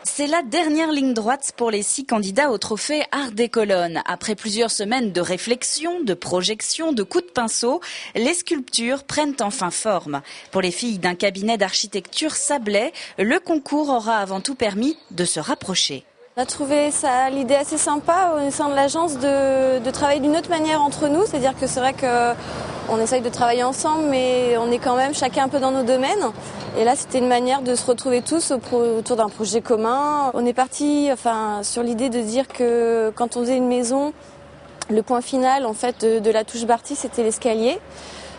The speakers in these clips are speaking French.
C'est la dernière ligne droite pour les 6 candidats au trophée Art des Colonnes. Après plusieurs semaines de réflexion, de projection, de coups de pinceau, les sculptures prennent enfin forme. Pour les filles d'un cabinet d'architecture Sablé, le concours aura avant tout permis de se rapprocher. On a trouvé l'idée assez sympa au sein de l'agence de travailler d'une autre manière entre nous. C'est-à-dire que c'est vrai qu'on essaye de travailler ensemble, mais on est quand même chacun un peu dans nos domaines. Et là, c'était une manière de se retrouver tous autour d'un projet commun. On est parti sur l'idée de dire que quand on faisait une maison, le point final en fait, de la touche Barty, c'était l'escalier.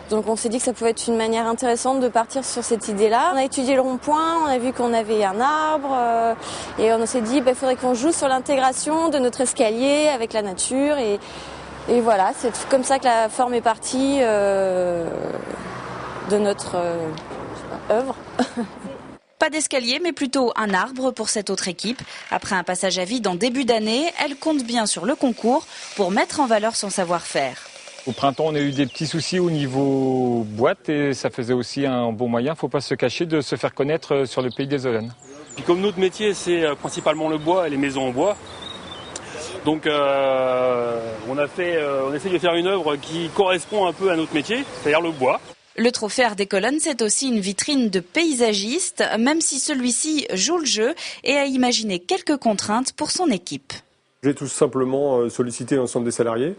Donc on s'est dit que ça pouvait être une manière intéressante de partir sur cette idée-là. On a étudié le rond-point, on a vu qu'on avait un arbre et on s'est dit qu'il faudrait qu'on joue sur l'intégration de notre escalier avec la nature. Et voilà, c'est comme ça que la forme est partie de notre œuvre. Pas d'escalier, mais plutôt un arbre pour cette autre équipe. Après un passage à vide en début d'année, elle compte bien sur le concours pour mettre en valeur son savoir-faire. Au printemps, on a eu des petits soucis au niveau boîte et ça faisait aussi un bon moyen, il ne faut pas se cacher, de se faire connaître sur le pays des Olonnes. Puis comme notre métier, c'est principalement le bois et les maisons en bois, donc on essaie de faire une œuvre qui correspond un peu à notre métier, c'est-à-dire le bois. Le trophée Art des Colonnes, c'est aussi une vitrine de paysagistes, même si celui-ci joue le jeu et a imaginé quelques contraintes pour son équipe. J'ai tout simplement sollicité l'ensemble des salariés.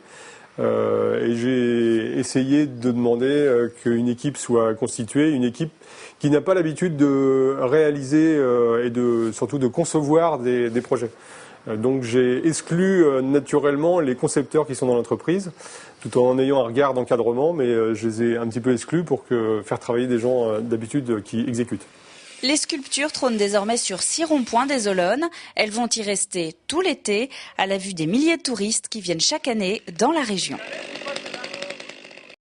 Et j'ai essayé de demander qu'une équipe soit constituée, une équipe qui n'a pas l'habitude de réaliser et surtout de concevoir des projets. Donc j'ai exclu naturellement les concepteurs qui sont dans l'entreprise, tout en ayant un regard d'encadrement, mais je les ai un petit peu exclus pour faire travailler des gens d'habitude qui exécutent. Les sculptures trônent désormais sur 6 ronds-points des Olonnes. Elles vont y rester tout l'été, à la vue des milliers de touristes qui viennent chaque année dans la région.